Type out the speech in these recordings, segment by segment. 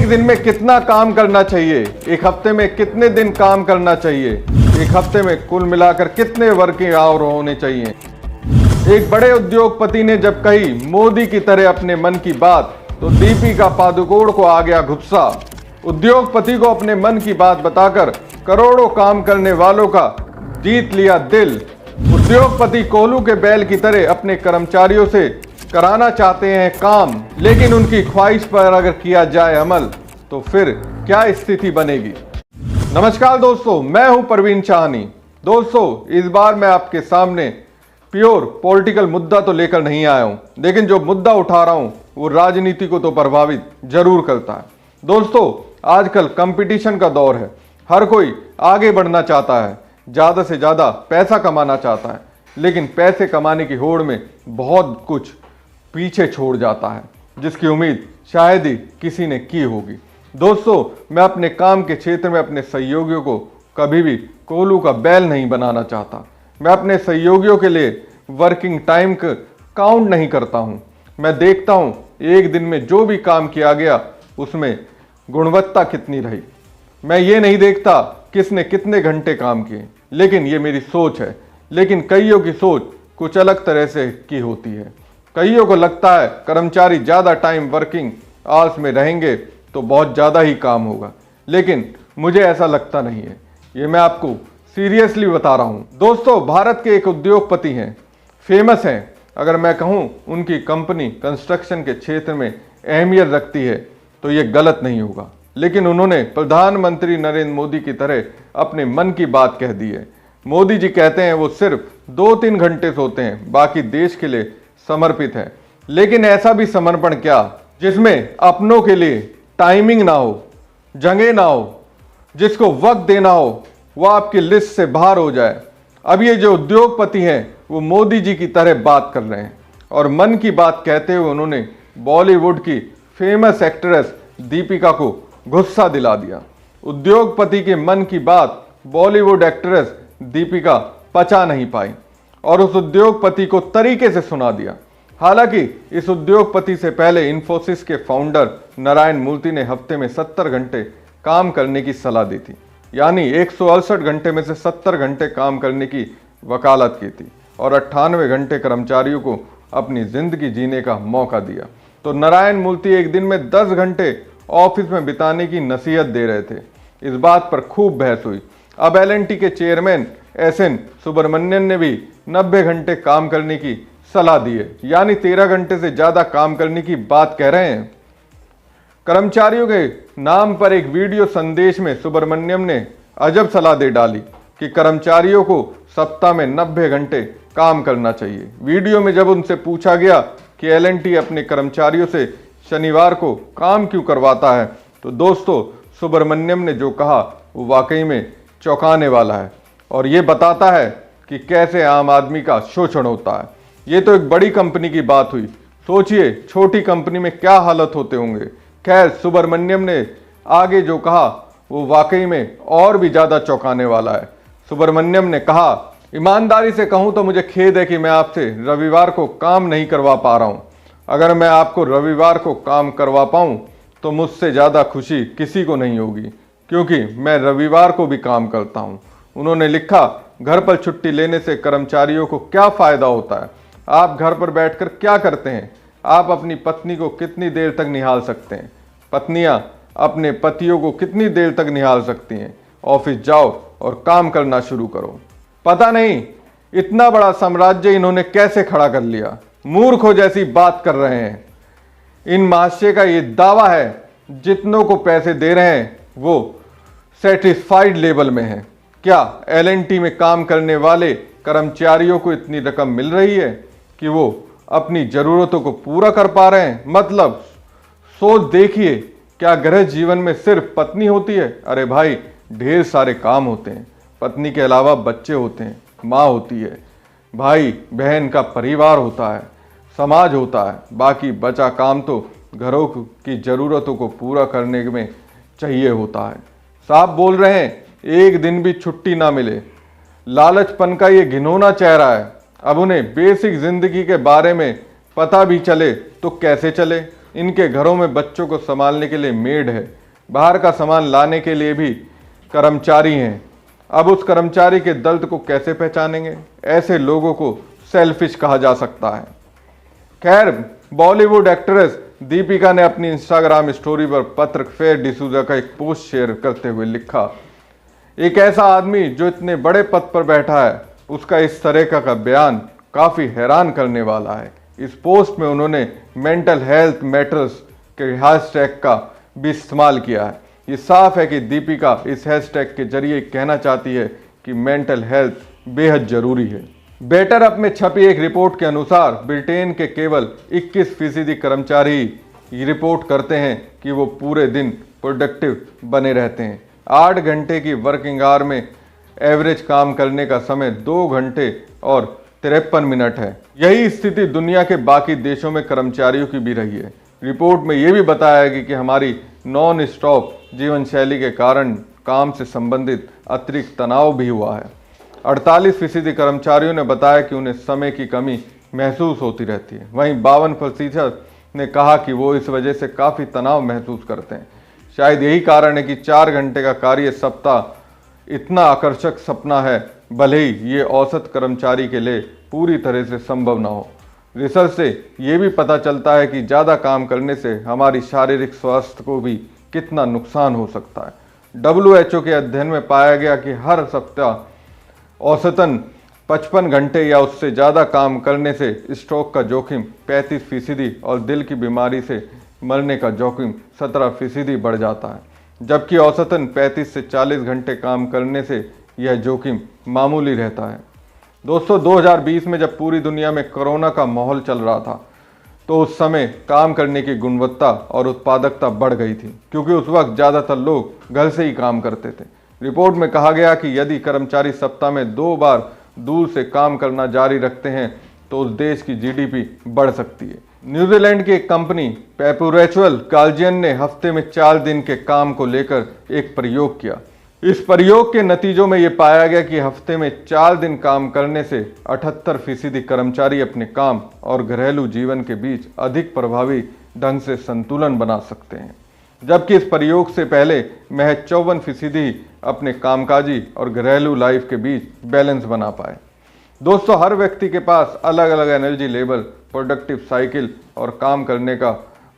एक दिन में कितना काम करना चाहिए, एक हफ्ते में कितने दिन काम करना चाहिए, एक हफ्ते में कुल मिलाकर कितने वर्किंग आवर होने चाहिए। एक बड़े उद्योगपति ने जब कही मोदी की तरह अपने मन की बात, तो दीपिका पादुकोण को आ गया गुस्सा। उद्योगपति को अपने मन की बात बताकर करोड़ों काम करने वालों का जीत लिया दिल। उद्योगपति कोल्हू के बैल की तरह अपने कर्मचारियों से कराना चाहते हैं काम, लेकिन उनकी ख्वाहिश पर अगर किया जाए अमल तो फिर क्या स्थिति बनेगी। नमस्कार दोस्तों, मैं हूं प्रवीण चाहनी। दोस्तों, इस बार मैं आपके सामने प्योर पॉलिटिकल मुद्दा तो लेकर नहीं आया हूं, लेकिन जो मुद्दा उठा रहा हूं वो राजनीति को तो प्रभावित जरूर करता है। दोस्तों, आजकल कंपटीशन का दौर है, हर कोई आगे बढ़ना चाहता है, ज़्यादा से ज़्यादा पैसा कमाना चाहता है, लेकिन पैसे कमाने की होड़ में बहुत कुछ पीछे छोड़ जाता है जिसकी उम्मीद शायद ही किसी ने की होगी। दोस्तों, मैं अपने काम के क्षेत्र में अपने सहयोगियों को कभी भी कोल्हू का बैल नहीं बनाना चाहता। मैं अपने सहयोगियों के लिए वर्किंग टाइम का काउंट नहीं करता हूं। मैं देखता हूं एक दिन में जो भी काम किया गया उसमें गुणवत्ता कितनी रही। मैं ये नहीं देखता किसने कितने घंटे काम किए, लेकिन ये मेरी सोच है। लेकिन कईयों की सोच कुछ अलग तरह से की होती है। कईयों को लगता है कर्मचारी ज़्यादा टाइम वर्किंग आवर्स में रहेंगे तो बहुत ज़्यादा ही काम होगा, लेकिन मुझे ऐसा लगता नहीं है। ये मैं आपको सीरियसली बता रहा हूँ। दोस्तों, भारत के एक उद्योगपति हैं, फेमस हैं। अगर मैं कहूँ उनकी कंपनी कंस्ट्रक्शन के क्षेत्र में अहमियत रखती है तो ये गलत नहीं होगा, लेकिन उन्होंने प्रधानमंत्री नरेंद्र मोदी की तरह अपने मन की बात कह दी है। मोदी जी कहते हैं वो सिर्फ 2-3 घंटे सोते हैं, बाकी देश के लिए समर्पित है। लेकिन ऐसा भी समर्पण क्या जिसमें अपनों के लिए टाइमिंग ना हो, जगह ना हो, जिसको वक्त देना हो वो आपकी लिस्ट से बाहर हो जाए। अब ये जो उद्योगपति हैं वो मोदी जी की तरह बात कर रहे हैं, और मन की बात कहते हुए उन्होंने बॉलीवुड की फेमस एक्ट्रेस दीपिका को गुस्सा दिला दिया। उद्योगपति के मन की बात बॉलीवुड एक्ट्रेस दीपिका पचा नहीं पाई और उस उद्योगपति को तरीके से सुना दिया। हालांकि इस उद्योगपति से पहले इन्फोसिस के फाउंडर नारायण मूर्ति ने हफ्ते में 70 घंटे काम करने की सलाह दी थी, यानी 168 घंटे में से 70 घंटे काम करने की वकालत की थी और 98 घंटे कर्मचारियों को अपनी जिंदगी जीने का मौका दिया। तो नारायण मूर्ति एक दिन में 10 घंटे ऑफिस में बिताने की नसीहत दे रहे थे। इस बात पर खूब बहस हुई। अब एल&टी के चेयरमैन एस.एन. सुब्रमण्यन ने भी 90 घंटे काम करने की सलाह दी है, यानी 13 घंटे से ज़्यादा काम करने की बात कह रहे हैं। कर्मचारियों के नाम पर एक वीडियो संदेश में सुब्रमण्यम ने अजब सलाह दे डाली कि कर्मचारियों को सप्ताह में 90 घंटे काम करना चाहिए। वीडियो में जब उनसे पूछा गया कि एल&टी अपने कर्मचारियों से शनिवार को काम क्यों करवाता है, तो दोस्तों, सुब्रमण्यम ने जो कहा वो वाकई में चौंकाने वाला है और ये बताता है कि कैसे आम आदमी का शोषण होता है। ये तो एक बड़ी कंपनी की बात हुई, सोचिए छोटी कंपनी में क्या हालत होते होंगे। खैर, सुब्रमण्यम ने आगे जो कहा वो वाकई में और भी ज़्यादा चौंकाने वाला है। सुब्रमण्यम ने कहा, ईमानदारी से कहूँ तो मुझे खेद है कि मैं आपसे रविवार को काम नहीं करवा पा रहा हूँ। अगर मैं आपको रविवार को काम करवा पाऊँ तो मुझसे ज़्यादा खुशी किसी को नहीं होगी, क्योंकि मैं रविवार को भी काम करता हूँ। उन्होंने लिखा, घर पर छुट्टी लेने से कर्मचारियों को क्या फ़ायदा होता है? आप घर पर बैठकर क्या करते हैं? आप अपनी पत्नी को कितनी देर तक निहाल सकते हैं? पत्नियां अपने पतियों को कितनी देर तक निहाल सकती हैं? ऑफिस जाओ और काम करना शुरू करो। पता नहीं इतना बड़ा साम्राज्य इन्होंने कैसे खड़ा कर लिया। मूर्खों जैसी बात कर रहे हैं। इन महाशय का ये दावा है जितनों को पैसे दे रहे हैं वो सेटिस्फाइड लेवल में है। क्या एल&टी में काम करने वाले कर्मचारियों को इतनी रकम मिल रही है कि वो अपनी ज़रूरतों को पूरा कर पा रहे हैं? मतलब सोच देखिए, क्या गृह जीवन में सिर्फ पत्नी होती है? अरे भाई, ढेर सारे काम होते हैं। पत्नी के अलावा बच्चे होते हैं, माँ होती है, भाई बहन का परिवार होता है, समाज होता है। बाकी बचा काम तो घरों की ज़रूरतों को पूरा करने में चाहिए होता है। साहब बोल रहे हैं, एक दिन भी छुट्टी ना मिले। लालचपन का ये घिनौना चेहरा है। अब उन्हें बेसिक जिंदगी के बारे में पता भी चले तो कैसे चले? इनके घरों में बच्चों को संभालने के लिए मेड है, बाहर का सामान लाने के लिए भी कर्मचारी हैं। अब उस कर्मचारी के दर्द को कैसे पहचानेंगे? ऐसे लोगों को सेल्फिश कहा जा सकता है। खैर, बॉलीवुड एक्ट्रेस दीपिका ने अपनी इंस्टाग्राम स्टोरी पर पैट्रिक फेयर डिसूजा का एक पोस्ट शेयर करते हुए लिखा, एक ऐसा आदमी जो इतने बड़े पद पर बैठा है, उसका इस तरह का बयान काफी हैरान करने वाला है। इस पोस्ट में उन्होंने मेंटल हेल्थ मैटर्स के हैशटैग का भी इस्तेमाल किया है। ये साफ है कि दीपिका इस हैशटैग के जरिए कहना चाहती है कि मेंटल हेल्थ बेहद जरूरी है। बेटर अप में छपी एक रिपोर्ट के अनुसार ब्रिटेन के केवल 21% कर्मचारी ये रिपोर्ट करते हैं कि वो पूरे दिन प्रोडक्टिव बने रहते हैं। 8 घंटे की वर्किंग आवर में एवरेज काम करने का समय 2 घंटे और 53 मिनट है। यही स्थिति दुनिया के बाकी देशों में कर्मचारियों की भी रही है। रिपोर्ट में यह भी बताया गया कि हमारी नॉन स्टॉप जीवन शैली के कारण काम से संबंधित अतिरिक्त तनाव भी हुआ है। 48% कर्मचारियों ने बताया कि उन्हें समय की कमी महसूस होती रहती है। वहीं 52% ने कहा कि वो इस वजह से काफ़ी तनाव महसूस करते हैं। शायद यही कारण है कि 4 घंटे का कार्य सप्ताह इतना आकर्षक सपना है, भले ही ये औसत कर्मचारी के लिए पूरी तरह से संभव ना हो। रिसर्च से ये भी पता चलता है कि ज़्यादा काम करने से हमारी शारीरिक स्वास्थ्य को भी कितना नुकसान हो सकता है। WHO के अध्ययन में पाया गया कि हर सप्ताह औसतन 55 घंटे या उससे ज़्यादा काम करने से स्ट्रोक का जोखिम 35% और दिल की बीमारी से मरने का जोखिम 17% बढ़ जाता है, जबकि औसतन 35 से 40 घंटे काम करने से यह जोखिम मामूली रहता है। दोस्तों, 2020 में जब पूरी दुनिया में कोरोना का माहौल चल रहा था, तो उस समय काम करने की गुणवत्ता और उत्पादकता बढ़ गई थी, क्योंकि उस वक्त ज़्यादातर लोग घर से ही काम करते थे। रिपोर्ट में कहा गया कि यदि कर्मचारी सप्ताह में 2 बार दूर से काम करना जारी रखते हैं तो उस देश की GDP बढ़ सकती है। न्यूजीलैंड की एक कंपनी पेपुरेचुअल गार्जियन ने हफ्ते में 4 दिन के काम को लेकर एक प्रयोग किया। इस प्रयोग के नतीजों में यह पाया गया कि हफ्ते में 4 दिन काम करने से 78% कर्मचारी अपने काम और घरेलू जीवन के बीच अधिक प्रभावी ढंग से संतुलन बना सकते हैं, जबकि इस प्रयोग से पहले महज 54% ही अपने कामकाजी और घरेलू लाइफ के बीच बैलेंस बना पाए। दोस्तों, हर व्यक्ति के पास अलग अलग एनर्जी लेवल, प्रोडक्टिव साइकिल और काम करने का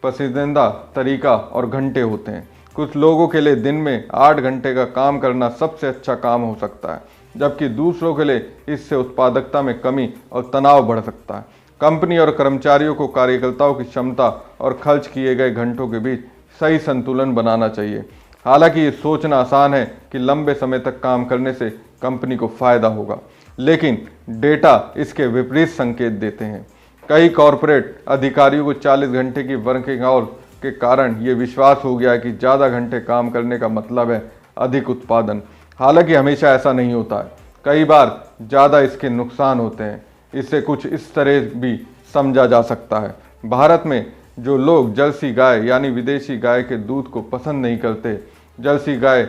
पसंदीदा तरीका और घंटे होते हैं। कुछ लोगों के लिए दिन में 8 घंटे का काम करना सबसे अच्छा काम हो सकता है, जबकि दूसरों के लिए इससे उत्पादकता में कमी और तनाव बढ़ सकता है। कंपनी और कर्मचारियों को कार्यकर्ताओं की क्षमता और खर्च किए गए घंटों के बीच सही संतुलन बनाना चाहिए। हालांकि ये सोचना आसान है कि लंबे समय तक काम करने से कंपनी को फायदा होगा, लेकिन डेटा इसके विपरीत संकेत देते हैं। कई कॉरपोरेट अधिकारियों को 40 घंटे की वर्किंग आवर के कारण ये विश्वास हो गया है कि ज़्यादा घंटे काम करने का मतलब है अधिक उत्पादन। हालांकि हमेशा ऐसा नहीं होता है, कई बार ज़्यादा इसके नुकसान होते हैं। इससे कुछ इस तरह भी समझा जा सकता है, भारत में जो लोग जर्सी गाय यानी विदेशी गाय के दूध को पसंद नहीं करते, जर्सी गाय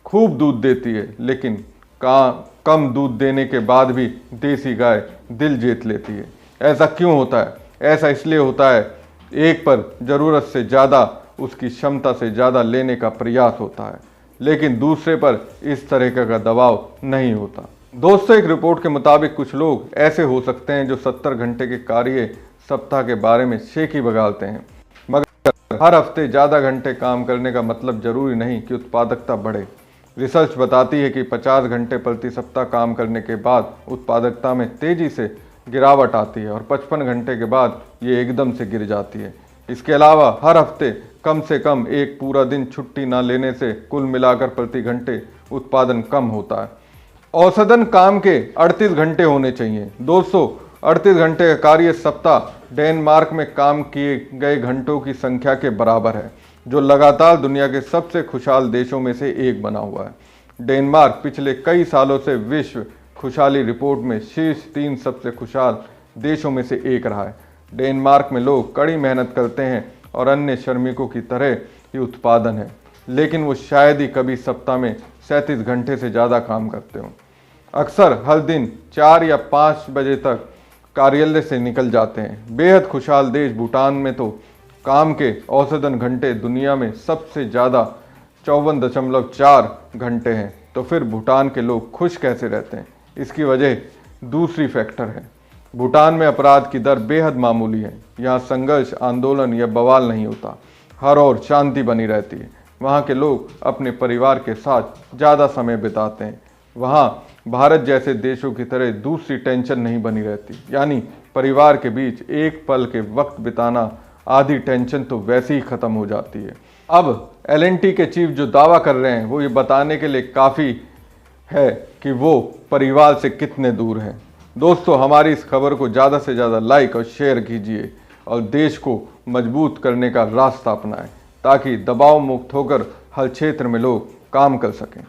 खूब दूध देती है, लेकिन कम दूध देने के बाद भी देसी गाय दिल जीत लेती है। ऐसा क्यों होता है? ऐसा इसलिए होता है, एक पर ज़रूरत से ज़्यादा, उसकी क्षमता से ज़्यादा लेने का प्रयास होता है, लेकिन दूसरे पर इस तरह का दबाव नहीं होता। दोस्तों, एक रिपोर्ट के मुताबिक कुछ लोग ऐसे हो सकते हैं जो 70 घंटे के कार्य सप्ताह के बारे में शेखी बगालते हैं, मगर हर हफ्ते ज़्यादा घंटे काम करने का मतलब जरूरी नहीं कि उत्पादकता बढ़े। रिसर्च बताती है कि 50 घंटे प्रति सप्ताह काम करने के बाद उत्पादकता में तेजी से गिरावट आती है और 55 घंटे के बाद ये एकदम से गिर जाती है। इसके अलावा हर हफ्ते कम से कम एक पूरा दिन छुट्टी न लेने से कुल मिलाकर प्रति घंटे उत्पादन कम होता है। औसतन काम के 38 घंटे होने चाहिए। दोस्तों, 38 घंटे का कार्य सप्ताह डेनमार्क में काम किए गए घंटों की संख्या के बराबर है, जो लगातार दुनिया के सबसे खुशहाल देशों में से एक बना हुआ है। डेनमार्क पिछले कई सालों से विश्व खुशहाली रिपोर्ट में शीर्ष 3 सबसे खुशहाल देशों में से एक रहा है। डेनमार्क में लोग कड़ी मेहनत करते हैं और अन्य श्रमिकों की तरह ही उत्पादन है, लेकिन वो शायद ही कभी सप्ताह में 37 घंटे से ज़्यादा काम करते हों। अक्सर हर दिन 4 या 5 बजे तक कार्यालय से निकल जाते हैं। बेहद खुशहाल देश भूटान में तो काम के औसतन घंटे दुनिया में सबसे ज़्यादा 54.4 घंटे हैं। तो फिर भूटान के लोग खुश कैसे रहते हैं? इसकी वजह दूसरी फैक्टर है। भूटान में अपराध की दर बेहद मामूली है। यहाँ संघर्ष, आंदोलन या बवाल नहीं होता। हर ओर शांति बनी रहती है। वहाँ के लोग अपने परिवार के साथ ज़्यादा समय बिताते हैं। वहाँ भारत जैसे देशों की तरह दूसरी टेंशन नहीं बनी रहती। यानी परिवार के बीच एक पल के वक्त बिताना, आधी टेंशन तो वैसे ही ख़त्म हो जाती है। अब एल&टी के चीफ जो दावा कर रहे हैं वो ये बताने के लिए काफ़ी है कि वो परिवार से कितने दूर हैं। दोस्तों, हमारी इस खबर को ज़्यादा से ज़्यादा लाइक और शेयर कीजिए और देश को मजबूत करने का रास्ता अपनाएं ताकि दबाव मुक्त होकर हर क्षेत्र में लोग काम कर सकें।